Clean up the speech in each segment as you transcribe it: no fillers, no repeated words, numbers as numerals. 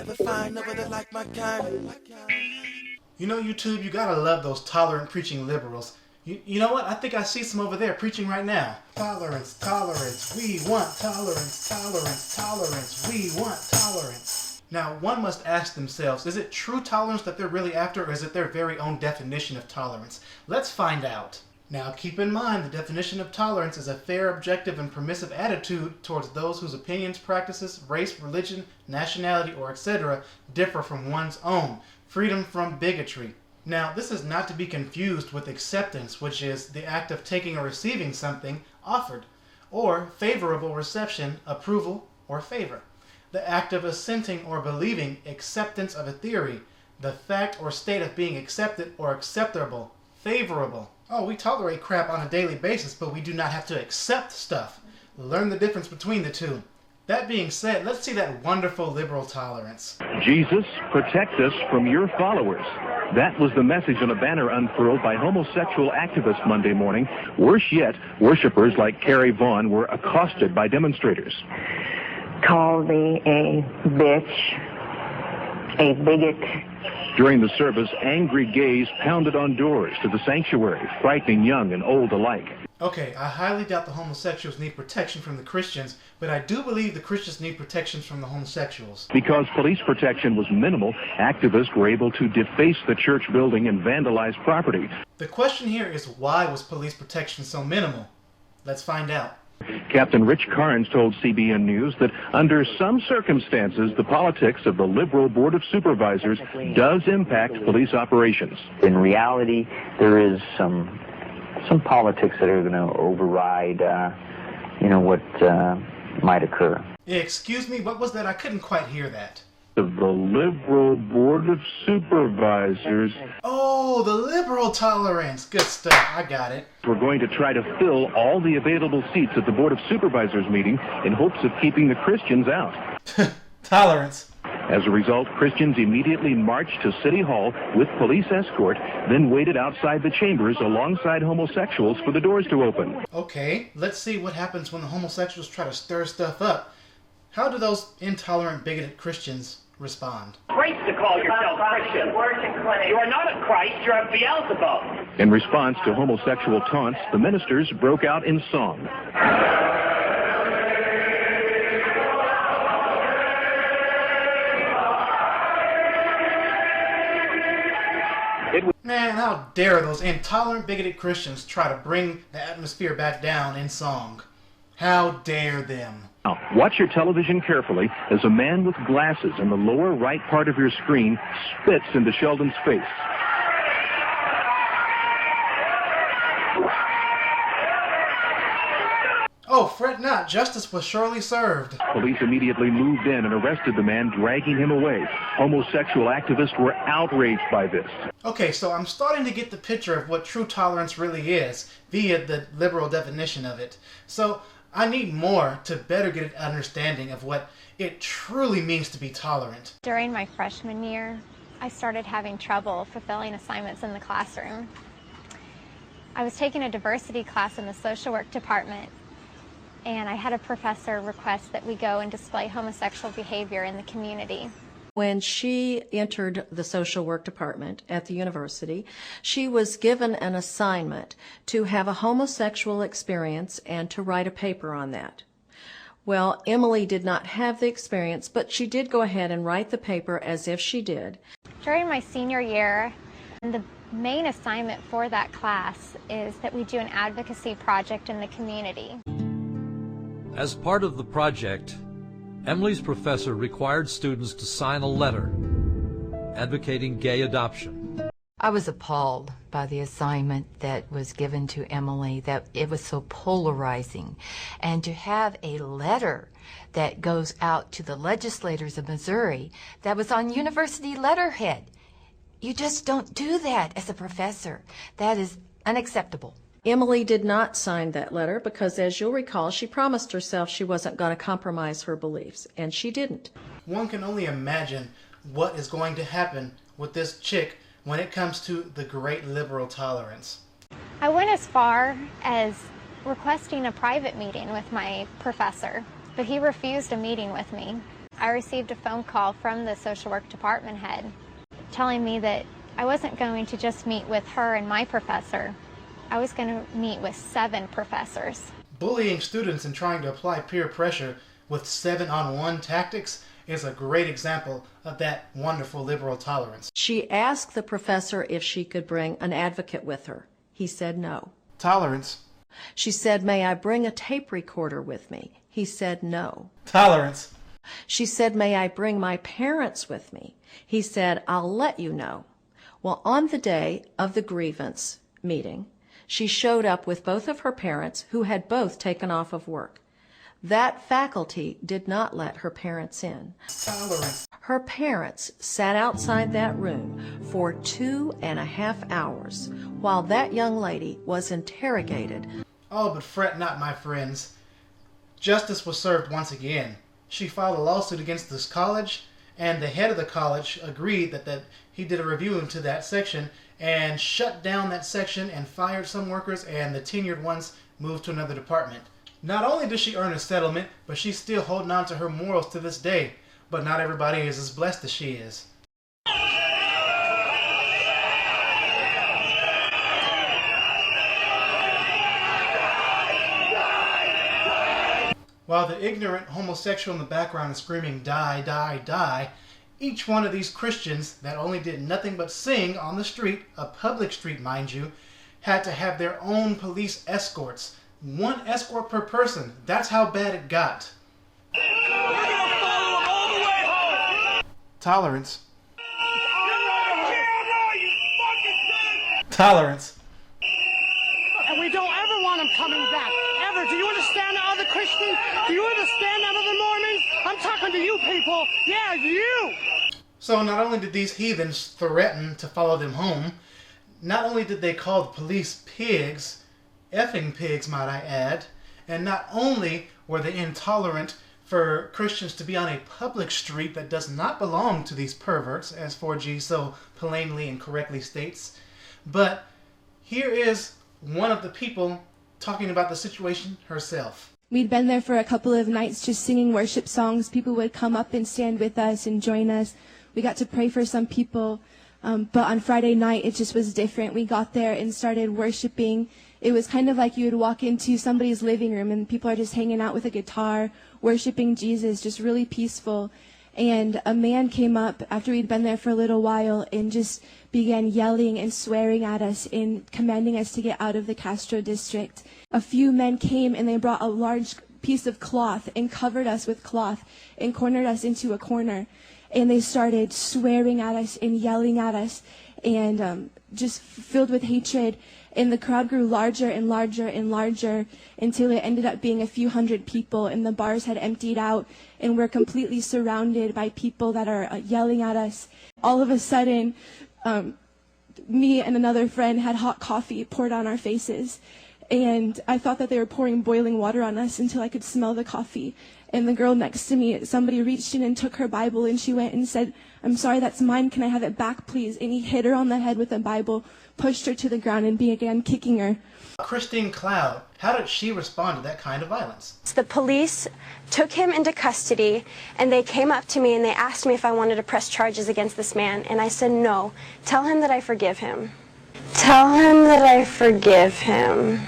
never find nobody like my kind. You know, YouTube, you gotta love those tolerant preaching liberals. You know what? I think I see some over there preaching right now. Tolerance, tolerance, we want tolerance, tolerance, tolerance, we want tolerance. Now, one must ask themselves, is it true tolerance that they're really after, or is it their very own definition of tolerance? Let's find out. Now, keep in mind, the definition of tolerance is a fair, objective, and permissive attitude towards those whose opinions, practices, race, religion, nationality, or etc. differ from one's own. Freedom from bigotry. Now, this is not to be confused with acceptance, which is the act of taking or receiving something offered, or favorable reception, approval, or favor. The act of assenting or believing, acceptance of a theory, the fact or state of being accepted or acceptable, favorable. Oh, we tolerate crap on a daily basis, but we do not have to accept stuff. Learn the difference between the two. That being said, let's see that wonderful liberal tolerance. Jesus, protect us from your followers. That was the message on a banner unfurled by homosexual activists Monday morning. Worse yet, worshipers like Carrie Vaughn were accosted by demonstrators. Called me a bitch, a bigot. During the service, angry gays pounded on doors to the sanctuary, frightening young and old alike. Okay, I highly doubt the homosexuals need protection from the Christians, but I do believe the Christians need protections from the homosexuals. Because police protection was minimal, activists were able to deface the church building and vandalize property. The question here is, why was police protection so minimal? Let's find out. Captain Rich Carnes told CBN News that under some circumstances, the politics of the liberal Board of Supervisors does impact police operations. In reality, there is some politics that are going to override, what might occur. Excuse me, what was that? I couldn't quite hear that. Of the liberal Board of Supervisors. Oh, the liberal tolerance. Good stuff. I got it. We're going to try to fill all the available seats at the Board of Supervisors meeting in hopes of keeping the Christians out. Tolerance. As a result, Christians immediately marched to City Hall with police escort, then waited outside the chambers alongside homosexuals for the doors to open. Okay, let's see what happens when the homosexuals try to stir stuff up. How do those intolerant, bigoted Christians respond? Great to call yourself Christian. You are not a Christ, you're a Beelzebub. In response to homosexual taunts, the ministers broke out in song. Man, how dare those intolerant, bigoted Christians try to bring the atmosphere back down in song. How dare them. Now, watch your television carefully as a man with glasses in the lower right part of your screen spits into Sheldon's face. Oh, fret not, justice was surely served. Police immediately moved in and arrested the man, dragging him away. Homosexual activists were outraged by this. Okay, so I'm starting to get the picture of what true tolerance really is, via the liberal definition of it. So I need more to better get an understanding of what it truly means to be tolerant. During my freshman year, I started having trouble fulfilling assignments in the classroom. I was taking a diversity class in the social work department, and I had a professor request that we go and display homosexual behavior in the community. When she entered the social work department at the university, she was given an assignment to have a homosexual experience and to write a paper on that. Well, Emily did not have the experience, but she did go ahead and write the paper as if she did. During my senior year, the main assignment for that class is that we do an advocacy project in the community. As part of the project, Emily's professor required students to sign a letter advocating gay adoption. I was appalled by the assignment that was given to Emily, that it was so polarizing. And to have a letter that goes out to the legislators of Missouri that was on university letterhead. You just don't do that as a professor. That is unacceptable. Emily did not sign that letter because, as you'll recall, she promised herself she wasn't going to compromise her beliefs, and she didn't. One can only imagine what is going to happen with this chick when it comes to the great liberal tolerance. I went as far as requesting a private meeting with my professor, but he refused a meeting with me. I received a phone call from the social work department head telling me that I wasn't going to just meet with her and my professor. I was going to meet with 7 professors. Bullying students and trying to apply peer pressure with 7-on-1 tactics is a great example of that wonderful liberal tolerance. She asked the professor if she could bring an advocate with her. He said no. Tolerance. She said, "May I bring a tape recorder with me?" He said no. Tolerance. She said, "May I bring my parents with me?" He said, "I'll let you know." Well, on the day of the grievance meeting, she showed up with both of her parents, who had both taken off of work. That faculty did not let her parents in. Tolerance. Her parents sat outside that room for 2.5 hours while that young lady was interrogated. Oh, but fret not, my friends. Justice was served once again. She filed a lawsuit against this college, and the head of the college agreed that he did a review into that section and shut down that section and fired some workers, and the tenured ones moved to another department. Not only did she earn a settlement, but she's still holding on to her morals to this day. But not everybody is as blessed as she is. While the ignorant homosexual in the background is screaming, "Die, die, die," each one of these Christians that only did nothing but sing on the street, a public street mind you, had to have their own police escorts. 1 escort per person. That's how bad it got. Tolerance. Tolerance. And we don't ever want them coming back. Ever. Do you understand the other Christians? Do you understand the other Mormons? I'm talking to you people. Yeah, you. So not only did these heathens threaten to follow them home, not only did they call the police pigs, effing pigs might I add, and not only were they intolerant for Christians to be on a public street that does not belong to these perverts, as 4G so plainly and correctly states, but here is one of the people talking about the situation herself. We'd been there for a couple of nights just singing worship songs. People would come up and stand with us and join us. We got to pray for some people, but on Friday night it just was different. We got there and started worshiping. It was kind of like you would walk into somebody's living room and people are just hanging out with a guitar, worshiping Jesus, just really peaceful. And a man came up after we'd been there for a little while and just began yelling and swearing at us and commanding us to get out of the Castro district. A few men came and they brought a large piece of cloth and covered us with cloth and cornered us into a corner. And they started swearing at us and yelling at us and just filled with hatred. And the crowd grew larger and larger and larger until it ended up being a few hundred people, and the bars had emptied out, and we're completely surrounded by people that are yelling at us. All of a sudden, me and another friend had hot coffee poured on our faces, and I thought that they were pouring boiling water on us until I could smell the coffee. And the girl next to me, somebody reached in and took her Bible, and she went and said, "I'm sorry, that's mine. Can I have it back, please?" And he hit her on the head with the Bible, pushed her to the ground, and began kicking her. Christine Cloud, how did she respond to that kind of violence? The police took him into custody, and they came up to me and they asked me if I wanted to press charges against this man, and I said no. Tell him that I forgive him. Tell him that I forgive him.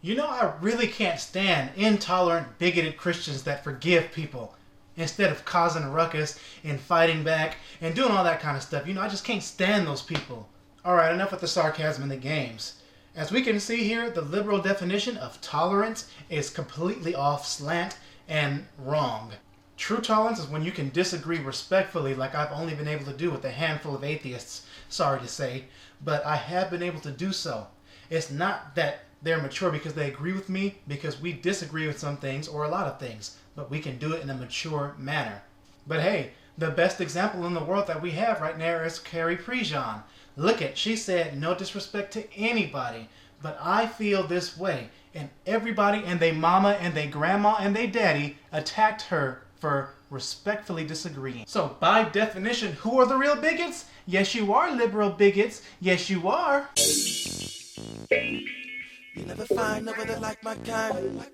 You know, I really can't stand intolerant, bigoted Christians that forgive people instead of causing a ruckus and fighting back and doing all that kind of stuff. You know, I just can't stand those people. Alright, enough with the sarcasm and the games. As we can see here, the liberal definition of tolerance is completely off slant and wrong. True tolerance is when you can disagree respectfully, like I've only been able to do with a handful of atheists, sorry to say, but I have been able to do so. It's not that they're mature because they agree with me, because we disagree with some things or a lot of things, but we can do it in a mature manner. But hey, the best example in the world that we have right now is Carrie Prejean. Look at, she said no disrespect to anybody, but I feel this way. And everybody and they mama and they grandma and they daddy attacked her for respectfully disagreeing. So by definition, who are the real bigots? Yes, you are liberal bigots. Yes, you are. You never find nobody like my kind.